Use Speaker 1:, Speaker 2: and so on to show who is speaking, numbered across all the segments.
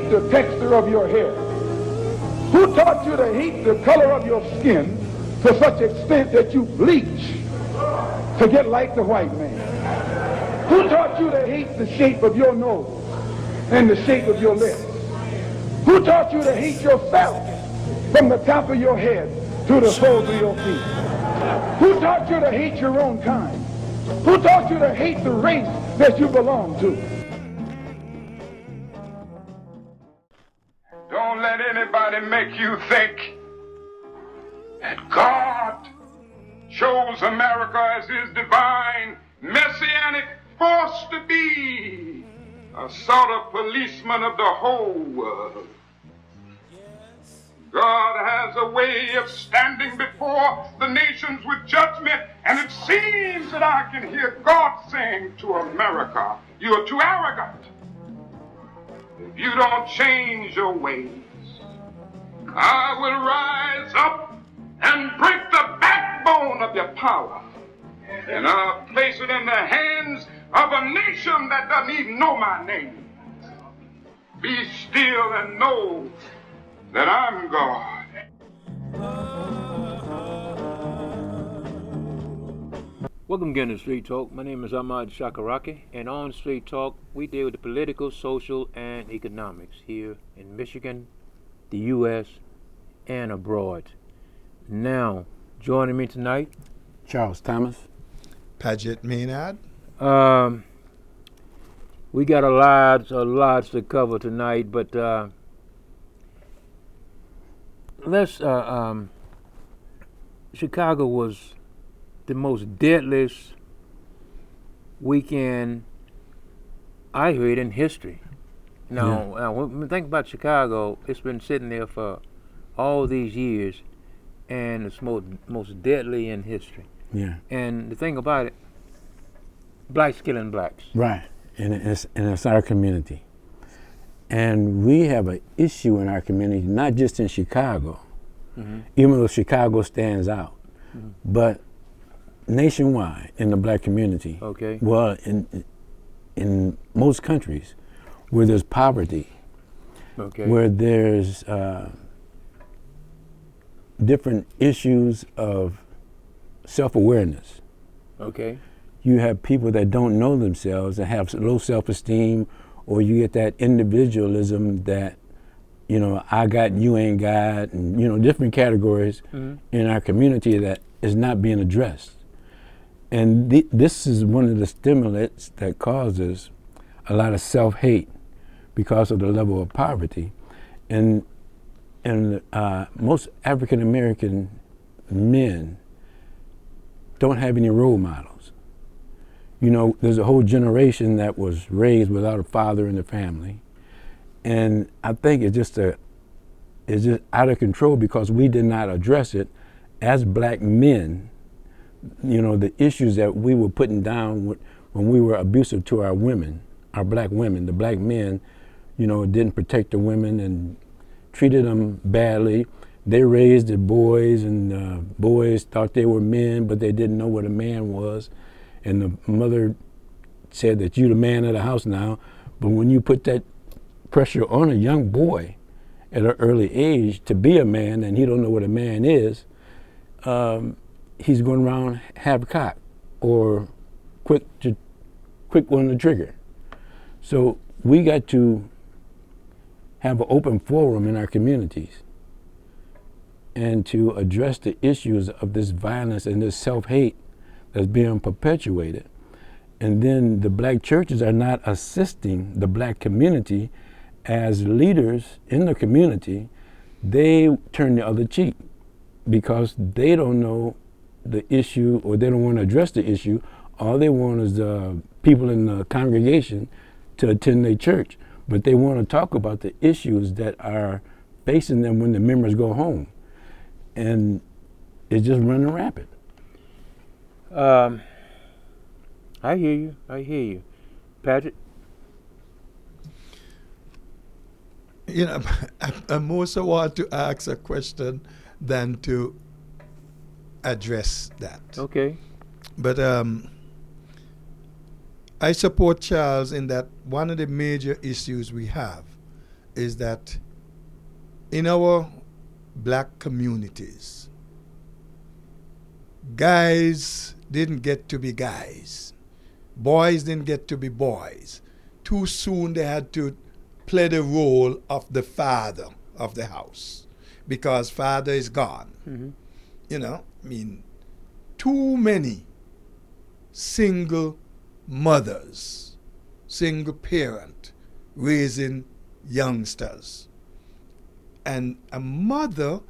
Speaker 1: hate the texture of your hair? Who taught you to hate the color of your skin to such extent that you bleach to get like the white man? Who taught you to hate the shape of your nose and the shape of your lips? Who taught you to hate yourself from the top of your head to the soles of your feet? Who taught you to hate your own kind? Who taught you to hate the race that you belong to? Don't let anybody make you think that God chose America as his divine messianic force to be a sort of policeman of the whole world. God has a way of standing before the nations with judgment, and it seems that I can hear God saying to America, you are too arrogant. If you don't change your ways, I will rise up and break the backbone of your power, and I'll place it in the hands of a nation that doesn't even know my name. Be still and know that I'm God.
Speaker 2: Welcome again to Street Talk. My name is Ahmad Shakaraki, and on Street Talk, we deal with the political, social, and economics here in Michigan, the U.S., and abroad. Now, joining me tonight,
Speaker 3: Charles Thomas,
Speaker 4: Paget Maynard.
Speaker 2: We got a lot to cover tonight, but Chicago was the most deadliest weekend I heard in history. Now, when we think about Chicago, it's been sitting there for all these years, and it's most deadly in history.
Speaker 3: Yeah.
Speaker 2: And the thing about it, blacks killing blacks.
Speaker 3: Right, and it's our community. And we have an issue in our community, not just in Chicago, even though Chicago stands out, but nationwide in the black community.
Speaker 2: Okay.
Speaker 3: Well, in most countries where there's poverty, where there's different issues of self-awareness.
Speaker 2: Okay.
Speaker 3: You have people that don't know themselves and have low self-esteem, or you get that individualism that, you know, I got, you ain't got, and, you know, different categories in our community that is not being addressed. And this is one of the stimulants that causes a lot of self-hate because of the level of poverty. And most African-American men don't have any role models. You know, there's a whole generation that was raised without a father in the family. And I think it's just out of control because we did not address it as black men. You know, the issues that we were putting down when we were abusive to our women, our black women, the black men, you know, didn't protect the women and treated them badly. They raised the boys, and boys thought they were men, but they didn't know what a man was. And the mother said that you're the man of the house now. But when you put that pressure on a young boy at an early age to be a man, and he don't know what a man is, he's going around half-cocked or quick on the trigger. So we got to have an open forum in our communities and to address the issues of this violence and this self-hate that's being perpetuated. And then the black churches are not assisting the black community as leaders in the community. They turn the other cheek because they don't know the issue, or they don't want to address the issue. All they want is people in the congregation to attend their church, but they want to talk about the issues that are facing them when the members go home. And it's just running rapid.
Speaker 2: I hear you. Patrick?
Speaker 4: You know, I more so want to ask a question than to address that.
Speaker 2: Okay.
Speaker 4: But I support Charles in that one of the major issues we have is that in our black communities, guys didn't get to be guys. Boys didn't get to be boys. Too soon they had to play the role of the father of the house because father is gone.
Speaker 2: Mm-hmm.
Speaker 4: You know, I mean, too many single mothers, single parent raising youngsters. And a mother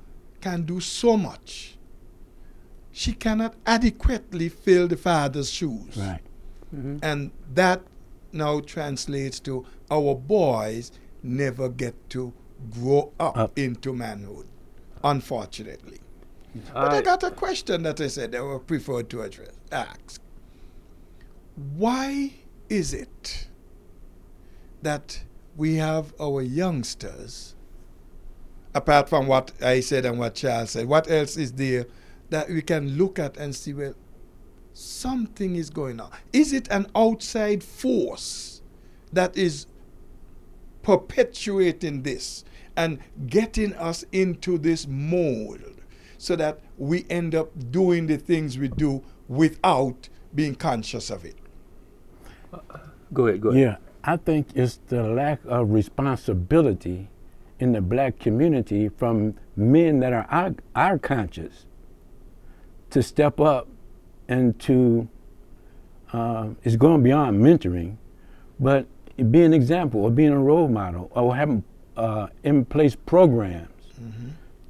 Speaker 4: can do so much. She cannot adequately fill the father's shoes.
Speaker 3: Right.
Speaker 2: Mm-hmm.
Speaker 4: And that now translates to our boys never get to grow up into manhood, unfortunately. But I got a question that I said I would prefer to ask. Why is it that we have our youngsters, apart from what I said and what Charles said, what else is there that we can look at and see, well, something is going on? Is it an outside force that is perpetuating this and getting us into this mold so that we end up doing the things we do without being conscious of it?
Speaker 2: Go ahead.
Speaker 3: Yeah, I think it's the lack of responsibility in the black community from men that are our conscious to step up and to, it's going beyond mentoring, but be an example or being a role model or having in place programs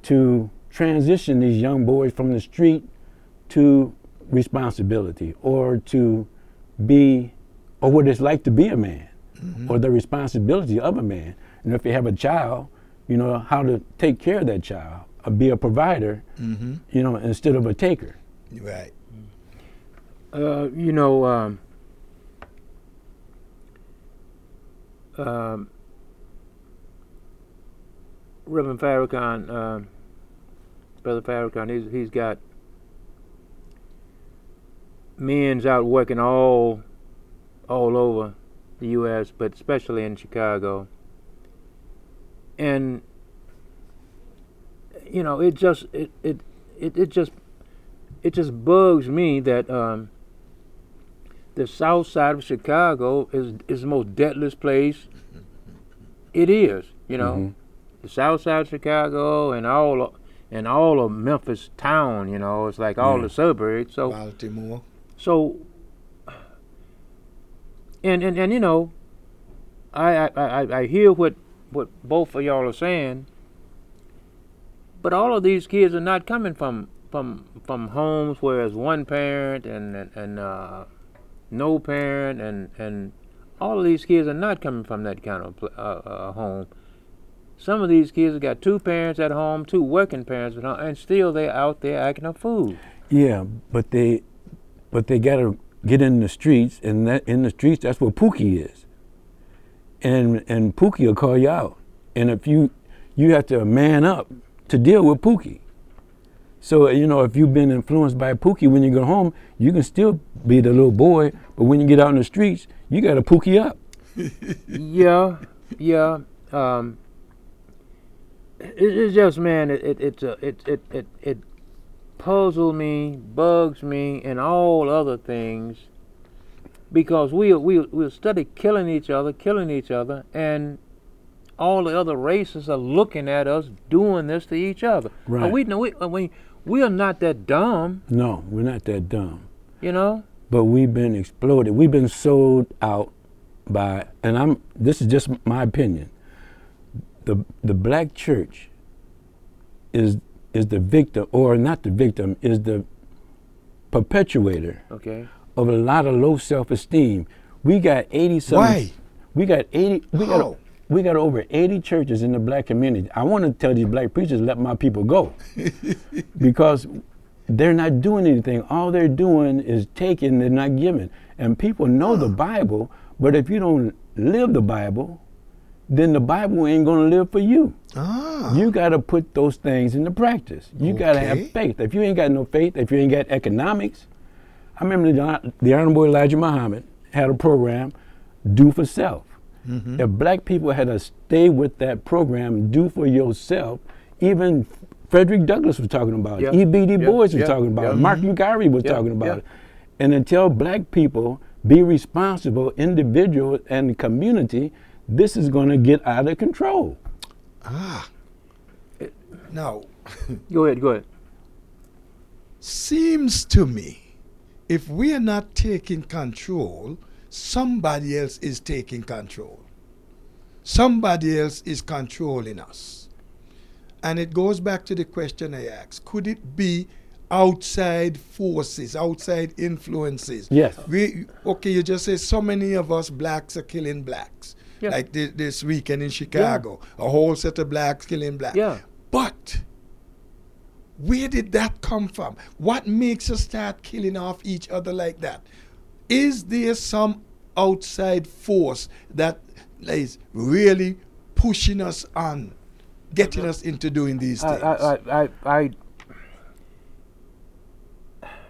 Speaker 3: to transition these young boys from the street to responsibility or to be, or what it's like to be a man or the responsibility of a man. And if you have a child, you know, how to take care of that child, or be a provider, you know, instead of a taker.
Speaker 4: Right.
Speaker 2: You know, Reverend Farrakhan, Brother Farrakhan, he's got men's out working all over the U.S., but especially in Chicago. And you know, it just bugs me that the South Side of Chicago is the most deathless place. It is, you know, the South Side of Chicago and all of Memphis town. You know, it's like all the suburbs. So
Speaker 4: Baltimore.
Speaker 2: So. And you know, I hear what both of y'all are saying, but all of these kids are not coming from homes where it's one parent and no parent, and all of these kids are not coming from that kind of home. Some of these kids have got two parents at home, two working parents at home, and still they're out there acting a fool.
Speaker 3: Yeah, but they gotta get in the streets, and that in the streets, that's where Pookie is. And Pookie will call you out. And if you have to man up to deal with Pookie. So, you know, if you've been influenced by Pookie, when you go home, you can still be the little boy, but when you get out in the streets, you gotta Pookie up.
Speaker 2: Yeah. It's just, man, it puzzles me, bugs me, and all other things, because we'll study killing each other, and all the other races are looking at us doing this to each other.
Speaker 3: Right.
Speaker 2: And we are not that dumb.
Speaker 3: No, we're not that dumb.
Speaker 2: You know.
Speaker 3: But we've been exploited. We've been sold out by, and this is just my opinion. The black church is the victim, or not the victim, is the perpetuator of a lot of low self-esteem. We got 80-something.
Speaker 4: Why?
Speaker 3: We got over 80 churches in the black community. I want to tell these black preachers, let my people go. Because they're not doing anything. All they're doing is taking, they're not giving. And people know the Bible, but if you don't live the Bible, then the Bible ain't gonna live for you. You gotta put those things into practice. You gotta have faith. If you ain't got no faith, if you ain't got economics, I remember the Honorable Elijah Muhammad had a program, Do for Self.
Speaker 4: Mhm.
Speaker 3: If black people had to stay with that program, do for yourself, even Frederick Douglass was talking about
Speaker 2: Yeah.
Speaker 3: it. E.B. Du
Speaker 2: Yeah.
Speaker 3: Bois was
Speaker 2: Yeah.
Speaker 3: talking about
Speaker 2: Yeah.
Speaker 3: it. Mark Garvey was
Speaker 2: Yeah.
Speaker 3: talking about
Speaker 2: Yeah.
Speaker 3: it. And until black people be responsible individuals and the community, this is going to get out of control.
Speaker 4: Ah. Now,
Speaker 2: Go ahead. Go ahead.
Speaker 4: seems to me, if we are not taking control, somebody else is taking control. Somebody else is controlling us. And it goes back to the question I asked. Could it be outside forces, outside influences?
Speaker 3: Yes.
Speaker 4: Okay, you just say so many of us blacks are killing blacks.
Speaker 2: Yeah.
Speaker 4: Like this weekend in Chicago, a whole set of blacks killing blacks.
Speaker 2: Yeah.
Speaker 4: But where did that come from? What makes us start killing off each other like that? Is there some outside force that is really pushing us on, getting us into doing these things?
Speaker 2: I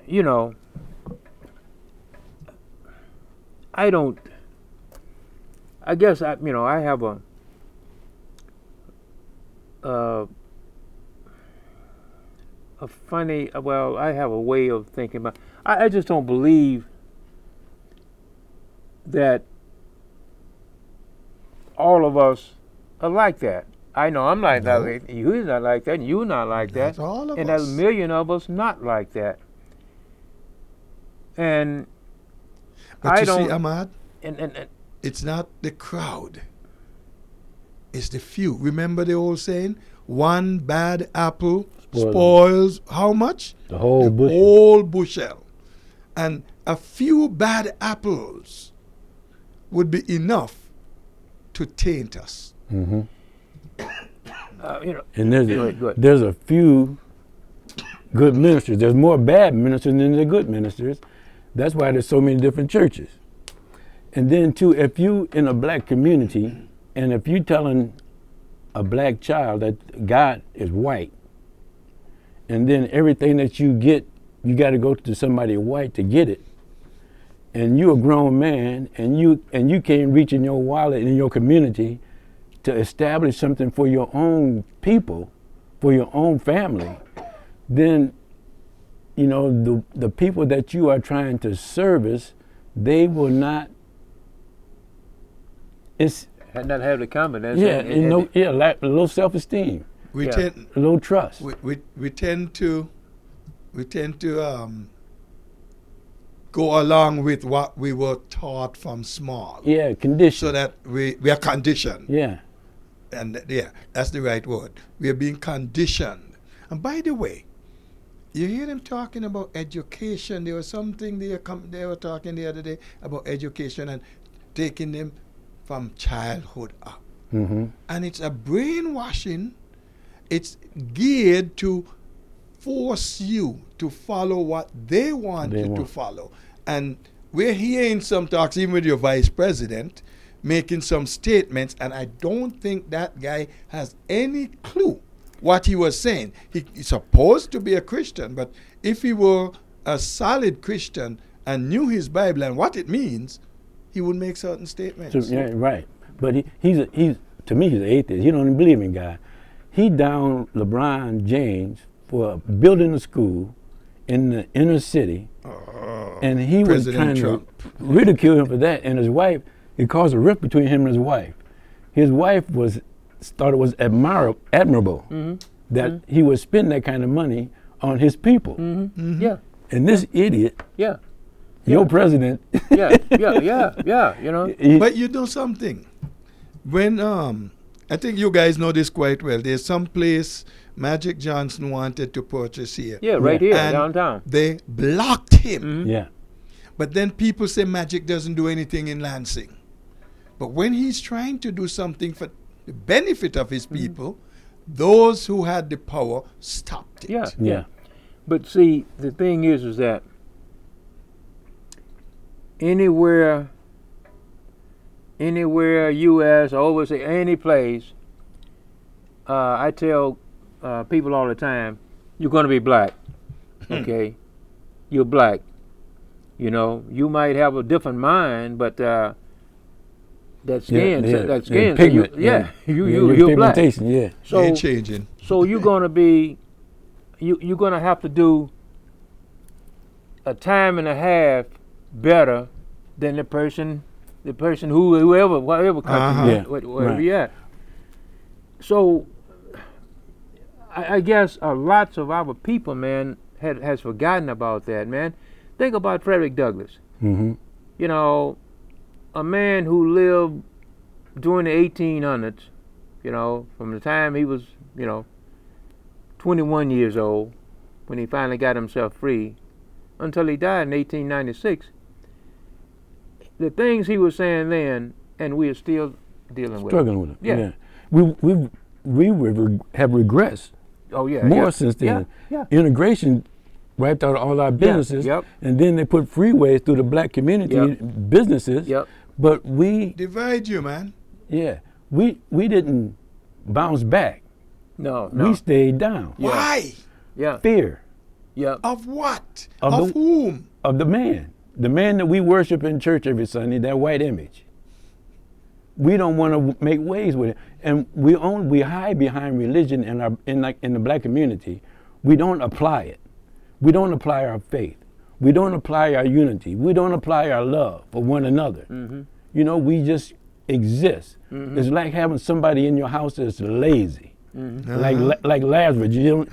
Speaker 2: you know, I don't. I guess I have a funny. Well, I have a way of thinking about. I just don't believe that all of us are like that. I know I'm not
Speaker 4: No.
Speaker 2: like that. You're not like that. And you're not like that.
Speaker 4: Not all of
Speaker 2: and
Speaker 4: us.
Speaker 2: there's a million of us not like that. And
Speaker 4: But
Speaker 2: I
Speaker 4: you
Speaker 2: don't.
Speaker 4: see, Ahmad,
Speaker 2: and
Speaker 4: it's not the crowd. It's the few. Remember the old saying? One bad apple spoils how much?
Speaker 3: The whole
Speaker 4: The
Speaker 3: bushel.
Speaker 4: whole bushel. And a few bad apples would be enough to taint us.
Speaker 3: Mm-hmm. And
Speaker 2: Go ahead.
Speaker 3: there's a few good ministers. There's more bad ministers than the good ministers. That's why there's so many different churches. And then too, if you in a black community, and if you telling a black child that God is white, and then everything that you get, you got to go to somebody white to get it, and you a grown man, and you can't reach in your wallet in your community to establish something for your own people, for your own family, then the people that you are trying to service, they will not. It's
Speaker 2: not have the confidence.
Speaker 3: low self-esteem,
Speaker 4: We
Speaker 2: Yeah.
Speaker 4: tend
Speaker 3: low trust.
Speaker 4: we tend to go along with what we were taught from small.
Speaker 3: Yeah, condition.
Speaker 4: So that we are conditioned.
Speaker 3: Yeah.
Speaker 4: And yeah, that's the right word. We are being conditioned. And by the way, you hear them talking about education. There was something they were talking the other day about education and taking them from childhood up.
Speaker 3: Mm-hmm.
Speaker 4: And it's a brainwashing. It's geared to force you to follow what they want you to follow. And we're hearing some talks, even with your vice president, making some statements, and I don't think that guy has any clue what he was saying. He's supposed to be a Christian, but if he were a solid Christian and knew his Bible and what it means, he would make certain statements.
Speaker 3: So, yeah, right. But he's to me he's an atheist. He don't even believe in God. He downed LeBron James for building a school in the inner city, and he was
Speaker 4: President
Speaker 3: trying
Speaker 4: Trump.
Speaker 3: to ridicule him for that. And his wife, it caused a rift between him and his wife. His wife thought it was admirable that he would spend that kind of money on his people.
Speaker 4: Mm-hmm.
Speaker 2: Yeah.
Speaker 3: And this idiot,
Speaker 2: Yeah.
Speaker 3: your president,
Speaker 2: Yeah. Yeah.
Speaker 4: But you know something? When I think you guys know this quite well. There's some place Magic Johnson wanted to purchase here.
Speaker 2: Yeah, right here,
Speaker 4: And
Speaker 2: downtown.
Speaker 4: they blocked him.
Speaker 3: yeah.
Speaker 4: But then people say Magic doesn't do anything in Lansing. But when he's trying to do something for the benefit of his people, those who had the power stopped it.
Speaker 2: Yeah.
Speaker 3: Yeah.
Speaker 2: But see, the thing is that anywhere U.S. or overseas, any place, I tell people all the time, you're going to be black. Okay, you're black. You know, you might have a different mind, but that skin, that skin, so
Speaker 3: pigment,
Speaker 2: you're black.
Speaker 3: pigmentation, yeah.
Speaker 2: So
Speaker 4: Ain't changing.
Speaker 2: So you're gonna be, you're gonna have to do a time and a half better than the person whoever country,
Speaker 3: Yeah,
Speaker 2: wherever
Speaker 3: right.
Speaker 2: you're at. So I guess lots of our people, man, has forgotten about that, man. Think about Frederick Douglass.
Speaker 3: Mm-hmm.
Speaker 2: You know, a man who lived during the 1800s, you know, from the time he was, 21 years old, when he finally got himself free, until he died in 1896. The things he was saying then, and we are still dealing with.
Speaker 3: Struggling with it.
Speaker 2: Yeah.
Speaker 3: We have regressed
Speaker 2: Oh yeah.
Speaker 3: more
Speaker 2: yeah,
Speaker 3: since then.
Speaker 2: Yeah.
Speaker 3: Integration wiped out all our businesses,
Speaker 2: Yep.
Speaker 3: and then they put freeways through the black community
Speaker 2: Yep.
Speaker 3: businesses.
Speaker 2: Yep.
Speaker 3: But we
Speaker 4: Divide you, man.
Speaker 3: we didn't bounce back.
Speaker 2: No.
Speaker 3: We stayed down.
Speaker 2: Yeah.
Speaker 4: Why?
Speaker 2: Yeah.
Speaker 3: Fear
Speaker 2: Yeah.
Speaker 4: Of what?
Speaker 3: Of
Speaker 4: Of
Speaker 3: the-
Speaker 4: whom?
Speaker 3: of the man that we worship in church every Sunday, that white image. We don't want to make waves with it, and we hide behind religion in the black community. We don't apply it. We don't apply our faith. We don't apply our unity. We don't apply our love for one another.
Speaker 2: Mm-hmm.
Speaker 3: You know, we just exist.
Speaker 2: Mhm.
Speaker 3: It's like having somebody in your house that's lazy,
Speaker 2: Mhm.
Speaker 3: like Lazarus. You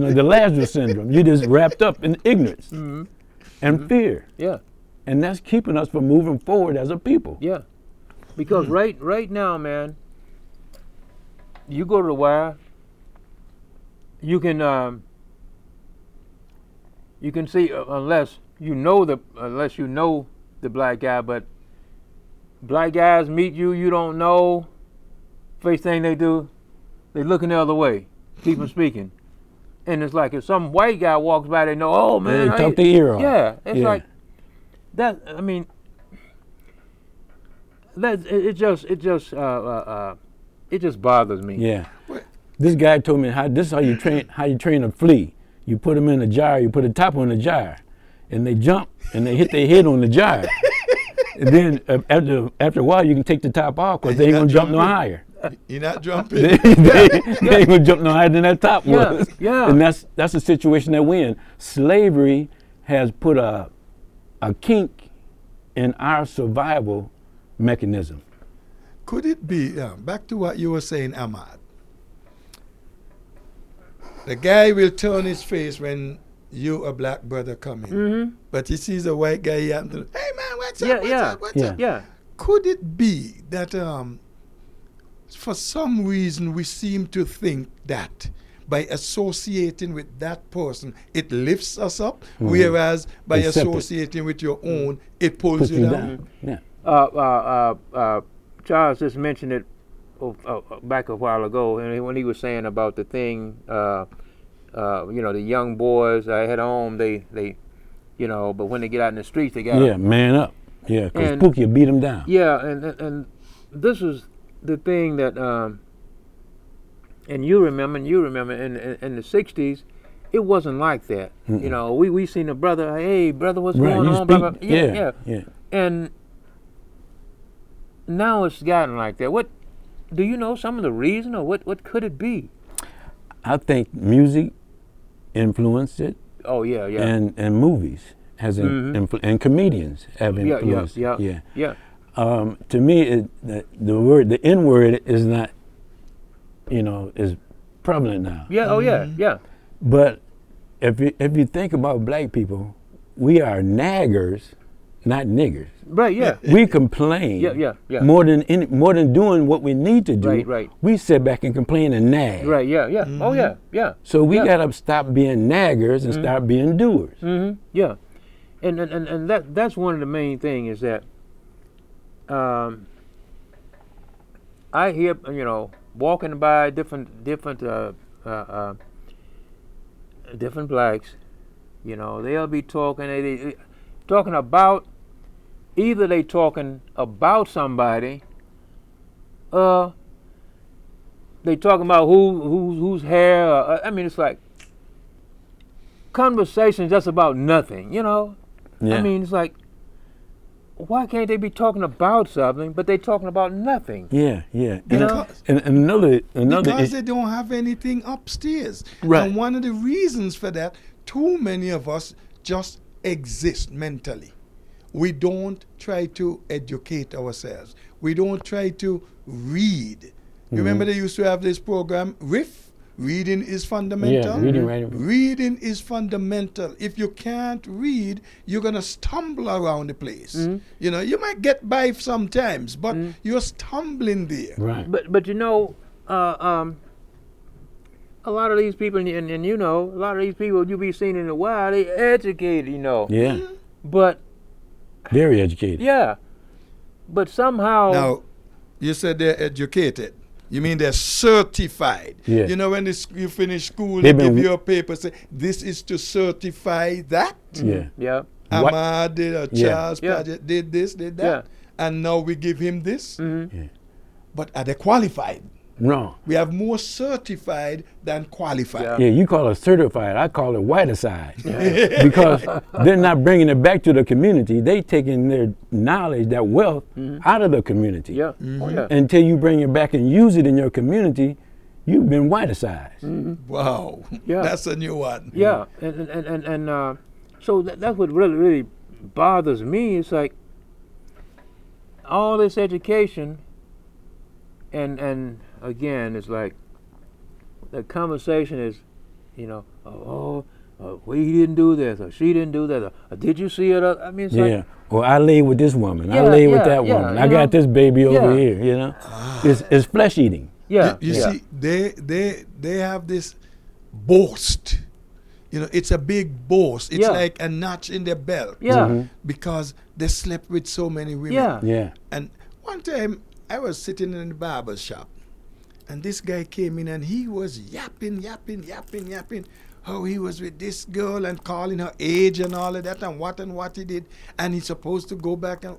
Speaker 3: know the Lazarus syndrome. You're just wrapped up in ignorance
Speaker 2: Mhm.
Speaker 3: and fear,
Speaker 2: Yeah.
Speaker 3: and that's keeping us from moving forward as a people.
Speaker 2: Yeah. Because right now, man, you go to the wire, you can see unless you know the black guy, but black guys meet you, you don't know. First thing they do, they looking the other way, keep 'em speaking, and it's like if some white guy walks by, they know, oh man,
Speaker 3: They
Speaker 2: how
Speaker 3: talk
Speaker 2: you-"
Speaker 3: their ear off.
Speaker 2: Yeah, it's
Speaker 3: Yeah.
Speaker 2: like that. I mean, it just bothers me.
Speaker 3: Yeah.
Speaker 4: What?
Speaker 3: This guy told me this is how you train a flea. You put them in a jar. You put a top on the jar, and they jump and they hit their head on the jar. And then after a while, you can take the top off because they ain't gonna jump no higher.
Speaker 4: You're not jumping.
Speaker 3: they ain't gonna jump no higher than that top
Speaker 2: Yeah,
Speaker 3: was.
Speaker 2: yeah.
Speaker 3: And that's the situation that we're in. Slavery has put a kink in our survival mechanism.
Speaker 4: Could it be, back to what you were saying, Ahmad? The guy will turn his face when you, a black brother, come in.
Speaker 2: Mm-hmm.
Speaker 4: But he sees a white guy, he happens to, hey man, what's
Speaker 2: Yeah,
Speaker 4: up, what's
Speaker 2: yeah,
Speaker 4: up, what's
Speaker 3: yeah.
Speaker 4: up?
Speaker 2: Yeah.
Speaker 4: Could it be that for some reason we seem to think that by associating with that person, it lifts us up, whereas by
Speaker 3: It's separate.
Speaker 4: associating with your own, it pulls
Speaker 3: Put
Speaker 4: you
Speaker 3: you
Speaker 4: down?
Speaker 3: down. Yeah.
Speaker 2: Charles just mentioned it back a while ago, and when he was saying about the thing, the young boys at home, they, but when they get out in the streets, they got
Speaker 3: Yeah, man up. Yeah, because
Speaker 2: And-
Speaker 3: Pookie will beat them down.
Speaker 2: yeah, and this is the thing that, and you remember in the '60s, it wasn't like that.
Speaker 3: Mm-mm.
Speaker 2: You know, we seen a brother, hey brother, what's
Speaker 3: Right,
Speaker 2: going
Speaker 3: you
Speaker 2: on? Blah, blah.
Speaker 3: speak-
Speaker 2: Yeah,
Speaker 3: yeah.
Speaker 2: and now it's gotten like that. What do you know? Some of the reason, or what could it be?
Speaker 3: I think music influenced it,
Speaker 2: Oh yeah, yeah,
Speaker 3: and movies has
Speaker 2: Mhm.
Speaker 3: and comedians have
Speaker 2: yeah,
Speaker 3: influenced
Speaker 2: yeah,
Speaker 3: it.
Speaker 2: yeah, yeah.
Speaker 3: To me, the N word is not, is prevalent now.
Speaker 2: Yeah, oh yeah, yeah.
Speaker 3: But if you think about black people, we are naggers, not niggers.
Speaker 2: Right, yeah.
Speaker 3: We complain.
Speaker 2: Yeah.
Speaker 3: More than doing what we need to do.
Speaker 2: Right.
Speaker 3: We sit back and complain and nag.
Speaker 2: Right, yeah. Oh yeah, yeah.
Speaker 3: So we
Speaker 2: Yeah.
Speaker 3: gotta stop being naggers and start being doers.
Speaker 2: Mm-hmm. Yeah, and that's one of the main things is that I hear walking by different blacks, they'll be talking they talking about either they talking about somebody, they talking about whose hair. I mean, it's like conversation just about nothing.
Speaker 3: Yeah.
Speaker 2: I mean, it's like, why can't they be talking about something, but they talking about nothing?
Speaker 3: Yeah, yeah.
Speaker 2: You know?
Speaker 3: And another
Speaker 4: Because they don't have anything upstairs.
Speaker 3: Right.
Speaker 4: And one of the reasons for that, too many of us just exist mentally. We don't try to educate ourselves. We don't try to read. Remember they used to have this program, RIF? Reading is fundamental.
Speaker 3: Yeah, reading, writing.
Speaker 4: Reading is fundamental. If you can't read, you're going to stumble around the place. You know, you might get by sometimes, but you're stumbling there.
Speaker 3: Right.
Speaker 2: But you know, a lot of these people, and you know, a lot of these people you be seeing in the wild, they educated, you know.
Speaker 3: Yeah.
Speaker 2: But
Speaker 3: Very educated.
Speaker 2: yeah, but somehow.
Speaker 4: Now, you said they're educated. You mean they're certified?
Speaker 3: Yeah.
Speaker 4: You know, when you finish school,
Speaker 3: They've
Speaker 4: they give
Speaker 3: been-
Speaker 4: you a paper, say, this is to certify that.
Speaker 3: Yeah.
Speaker 2: Yeah.
Speaker 3: What-
Speaker 4: Ahmad did, or
Speaker 3: Yeah.
Speaker 4: Charles
Speaker 2: Yeah.
Speaker 4: Paget did this, did that. And now we give him this.
Speaker 3: Yeah.
Speaker 4: But are they qualified?
Speaker 3: Wrong.
Speaker 4: We have more certified than qualified.
Speaker 2: Yeah.
Speaker 3: Yeah, you call it certified. I call it white-aside. Because they're not bringing it back to the community. They taking their knowledge, that wealth, out of the community.
Speaker 2: Yeah. Oh yeah.
Speaker 3: Until you bring it back and use it in your community, you've been white-aside.
Speaker 4: Wow.
Speaker 2: Yeah.
Speaker 4: That's a new one.
Speaker 2: Yeah, and so that's what really bothers me. It's like all this education, and again, it's like the conversation is, you know, we didn't do this, or she didn't do that, or did you see it? I mean, it's
Speaker 3: Yeah.
Speaker 2: like,
Speaker 3: Or I laid with this woman. I
Speaker 2: Yeah,
Speaker 3: laid with
Speaker 2: yeah,
Speaker 3: that
Speaker 2: yeah,
Speaker 3: woman.
Speaker 2: you
Speaker 3: I got
Speaker 2: know?
Speaker 3: this baby over
Speaker 2: Yeah.
Speaker 3: here, you know? It's flesh eating.
Speaker 2: yeah,
Speaker 4: You
Speaker 2: yeah.
Speaker 4: see, they have this boast. You know, it's a big boast. It's
Speaker 2: Yeah.
Speaker 4: like a notch in their belt.
Speaker 2: Yeah.
Speaker 4: Because they slept with so many women.
Speaker 2: Yeah.
Speaker 3: Yeah.
Speaker 4: And one time I was sitting in the barber shop, and this guy came in and he was yapping how he was with this girl and calling her age and all of that and what he did, and he's supposed to go back and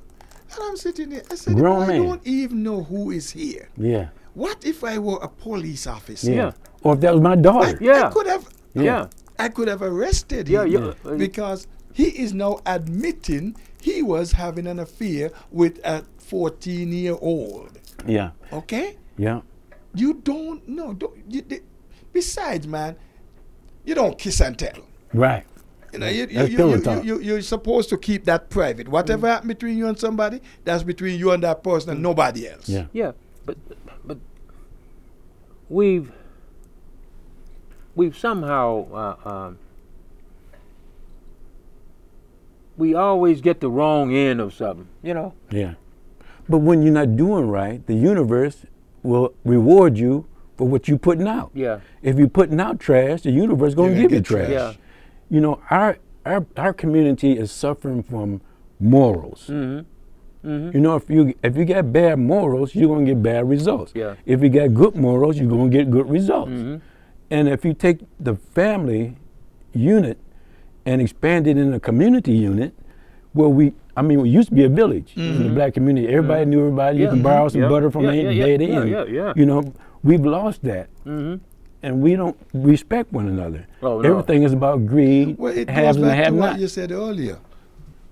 Speaker 4: I'm sitting there. I said,
Speaker 3: Grown
Speaker 4: I
Speaker 3: man.
Speaker 4: don't even know who is here.
Speaker 3: Yeah.
Speaker 4: What if I were a police officer?
Speaker 3: Yeah.
Speaker 2: Yeah.
Speaker 3: Or if that was my daughter.
Speaker 2: Yeah.
Speaker 4: I could have
Speaker 2: Yeah.
Speaker 4: I could have arrested
Speaker 2: Yeah,
Speaker 4: him
Speaker 2: yeah.
Speaker 4: because he is now admitting he was having an affair with a 14-year-old.
Speaker 3: Yeah.
Speaker 4: Okay?
Speaker 3: Yeah.
Speaker 4: You don't know. Besides, man, you don't kiss and tell.
Speaker 3: Right.
Speaker 4: You know,
Speaker 3: That's pillow talk.
Speaker 4: you're supposed to keep that private. Whatever happened between you and somebody, that's between you and that person and nobody else.
Speaker 3: Yeah.
Speaker 2: Yeah, but we've somehow we always get the wrong end of something, you know.
Speaker 3: Yeah. But when you're not doing right, the universe will reward you for what you're putting out.
Speaker 2: Yeah.
Speaker 3: If you're putting out trash, the universe gonna
Speaker 4: You're
Speaker 3: give
Speaker 4: gonna
Speaker 3: you
Speaker 4: get
Speaker 3: trash.
Speaker 4: trash.
Speaker 2: Yeah.
Speaker 3: You know, our community is suffering from morals. You know, if you got bad morals, you're gonna get bad results.
Speaker 2: Yeah.
Speaker 3: If you got good morals, you're gonna get good results. And if you take the family unit and expand it in a community unit, where we used to be a village in the black community. Everybody knew everybody. You
Speaker 2: Yeah.
Speaker 3: can borrow some
Speaker 2: Yeah.
Speaker 3: butter from
Speaker 2: Yeah,
Speaker 3: the
Speaker 2: yeah,
Speaker 3: dead
Speaker 2: yeah.
Speaker 3: end.
Speaker 2: Yeah, yeah.
Speaker 3: You know, we've lost that. And we don't respect one another.
Speaker 2: Oh, no.
Speaker 3: Everything is about greed,
Speaker 4: Well, it goes
Speaker 3: haves and
Speaker 4: back to
Speaker 3: have
Speaker 4: what
Speaker 3: not.
Speaker 4: you said earlier,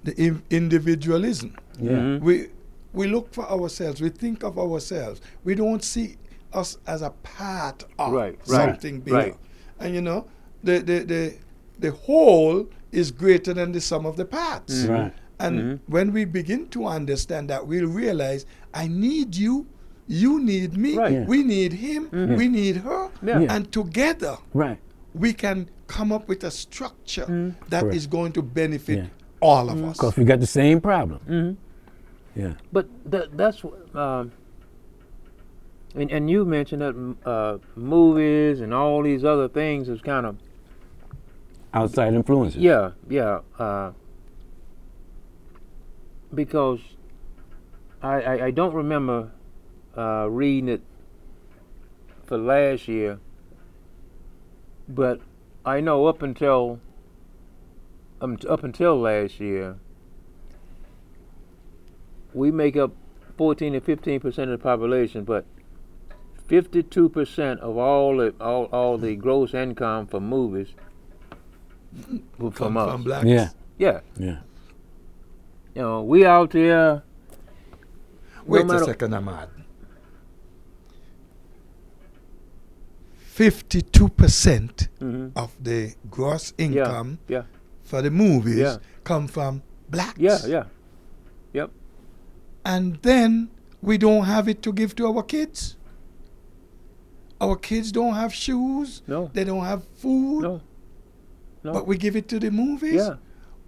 Speaker 4: the individualism.
Speaker 3: Yeah.
Speaker 4: We look for ourselves. We think of ourselves. We don't see us as a part of
Speaker 2: Right, right,
Speaker 4: something bigger.
Speaker 2: right.
Speaker 4: And you know, the whole is greater than the sum of the parts.
Speaker 3: Right.
Speaker 4: And when we begin to understand that, we'll realize I need you, you need me,
Speaker 2: Right. Yeah.
Speaker 4: we need him, we need her,
Speaker 2: Yeah.
Speaker 3: Yeah.
Speaker 4: and together
Speaker 3: Right.
Speaker 4: we can come up with a structure that
Speaker 3: Correct.
Speaker 4: is going to benefit
Speaker 3: Yeah.
Speaker 4: all of us.
Speaker 3: Because we got the same problem. Yeah.
Speaker 2: But that's and you mentioned that movies and all these other things is kind of
Speaker 3: Outside influences.
Speaker 2: yeah because I don't remember reading it for last year, but I know up until last year we make up 14 to 15% of the population, but 52% of all the gross income for movies were from us.
Speaker 4: From blacks.
Speaker 3: Yeah.
Speaker 2: Yeah,
Speaker 3: Yeah.
Speaker 2: You know, we out there.
Speaker 4: Wait
Speaker 2: matter-
Speaker 4: a second, Ahmad. 52%
Speaker 2: Mhm.
Speaker 4: of the gross income
Speaker 2: Yeah.
Speaker 4: for the movies
Speaker 2: Yeah.
Speaker 4: come from blacks.
Speaker 2: Yeah. Yep.
Speaker 4: And then we don't have it to give to our kids. Our kids don't have shoes.
Speaker 2: No.
Speaker 4: They don't have food.
Speaker 2: No. No.
Speaker 4: But we give it to the movies.
Speaker 2: Yeah.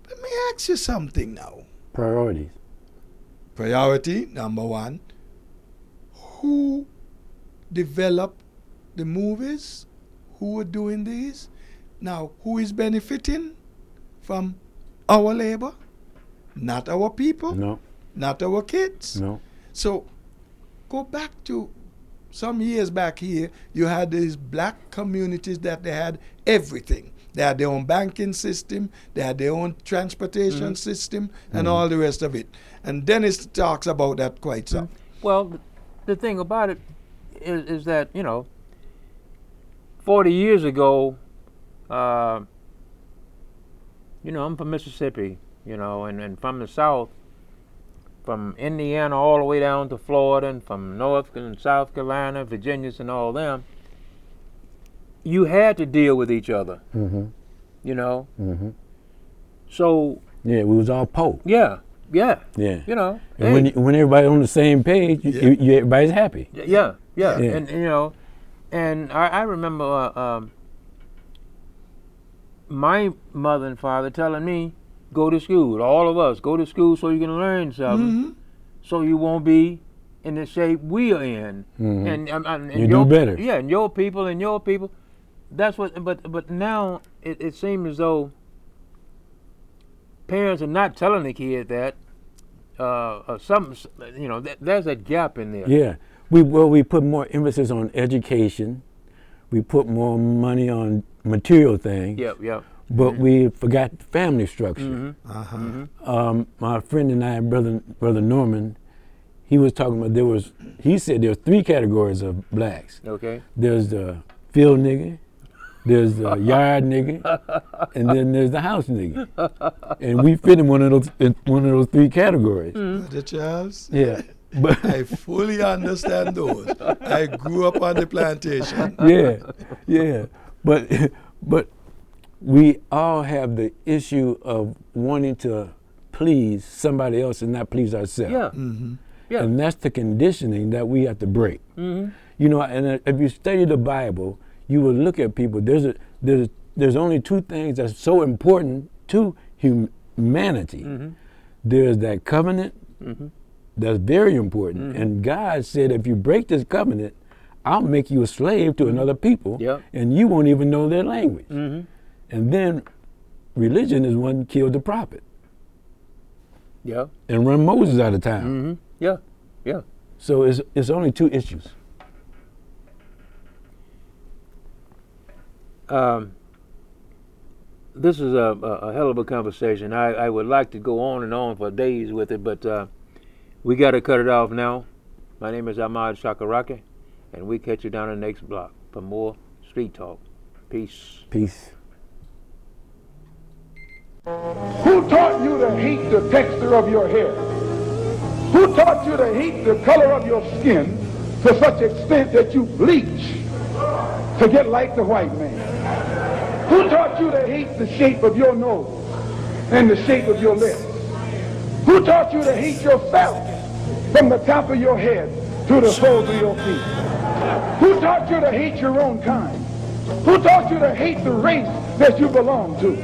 Speaker 4: Let me ask you something now.
Speaker 3: Priorities.
Speaker 4: Priority number one. Who developed the movies? Who are doing these? Now, who is benefiting from our labor? Not our people.
Speaker 3: No.
Speaker 4: Not our kids.
Speaker 3: No.
Speaker 4: So go back to some years back here, you had these black communities that they had everything. They had their own banking system, they had their own transportation system, and all the rest of it. And Dennis talks about that quite some.
Speaker 2: Well, the thing about it is that, you know, 40 years ago, you know, I'm from Mississippi, you know, and from the South, from Indiana all the way down to Florida, and from North and South Carolina, Virginia, and all them, you had to deal with each other,
Speaker 3: Mm-hmm.
Speaker 2: you know.
Speaker 3: Mm-hmm.
Speaker 2: So,
Speaker 3: Yeah, we was all poor.
Speaker 2: yeah,
Speaker 3: Yeah.
Speaker 2: you know.
Speaker 3: And
Speaker 2: hey,
Speaker 3: when everybody on the same page, everybody's happy.
Speaker 2: Yeah.
Speaker 3: Yeah.
Speaker 2: And you know, and I remember my mother and father telling me, go to school, all of us, go to school so you can learn something, so you won't be in the shape we are in.
Speaker 3: Mhm.
Speaker 2: And
Speaker 3: You do better.
Speaker 2: Yeah, and your people. That's what. But now it seems as though parents are not telling the kid that. Some, you know, there's a gap in there.
Speaker 3: Yeah. We put more emphasis on education. We put more money on material things.
Speaker 2: Yep.
Speaker 3: But we forgot family structure.
Speaker 4: Uh-huh.
Speaker 3: My friend and I, brother Norman, he was talking about he said there were 3 categories of blacks.
Speaker 2: Okay.
Speaker 3: There's the field nigga, there's the yard nigga, and then there's the house nigga. And we fit in one of those 3 categories.
Speaker 4: Brother Charles,
Speaker 3: Yeah. But
Speaker 4: I fully understand those. I grew up on the plantation.
Speaker 3: yeah. But we all have the issue of wanting to please somebody else and not please ourselves.
Speaker 2: Yeah.
Speaker 4: Mm-hmm.
Speaker 2: Yeah.
Speaker 3: And that's the conditioning that we have to break.
Speaker 2: Mm-hmm.
Speaker 3: You know, and if you study the Bible, you will look at people. There's only 2 things that's so important to humanity. There's that covenant. That's very important. And God said, if you break this covenant, I'll make you a slave to another people,
Speaker 2: Yep.
Speaker 3: and you won't even know their language.
Speaker 2: Mm-hmm.
Speaker 3: And then religion is one killed the prophet
Speaker 2: Yeah.
Speaker 3: and run Moses out of town.
Speaker 2: Mm-hmm. Yeah.
Speaker 3: So it's only 2 issues.
Speaker 2: This is a hell of a conversation. I would like to go on and on for days with it, but we got to cut it off now. My name is Ahmad Shakaraki, and we catch you down the next block for more Street Talk. Peace.
Speaker 3: Peace.
Speaker 1: Who taught you to hate the texture of your hair? Who taught you to hate the color of your skin to such extent that you bleach to get like the white man? Who taught you to hate the shape of your nose and the shape of your lips? Who taught you to hate yourself from the top of your head to the soles of your feet? Who taught you to hate your own kind? Who taught you to hate the race that you belong to?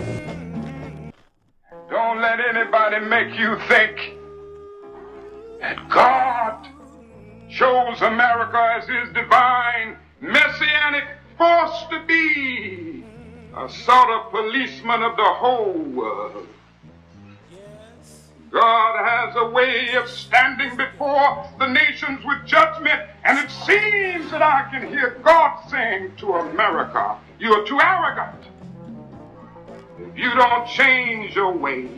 Speaker 1: Don't let anybody make you think that God chose America as his divine messianic force to be a sort of policeman of the whole world. God has a way of standing before the nations with judgment, and it seems that I can hear God saying to America, you are too arrogant. If you don't change your ways,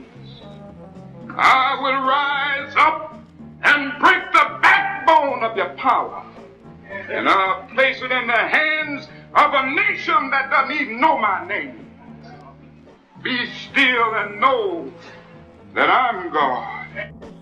Speaker 1: I will rise up and break the backbone of your power, and I'll place it in the hands of a nation that doesn't even know my name. Be still and know that I'm God. say.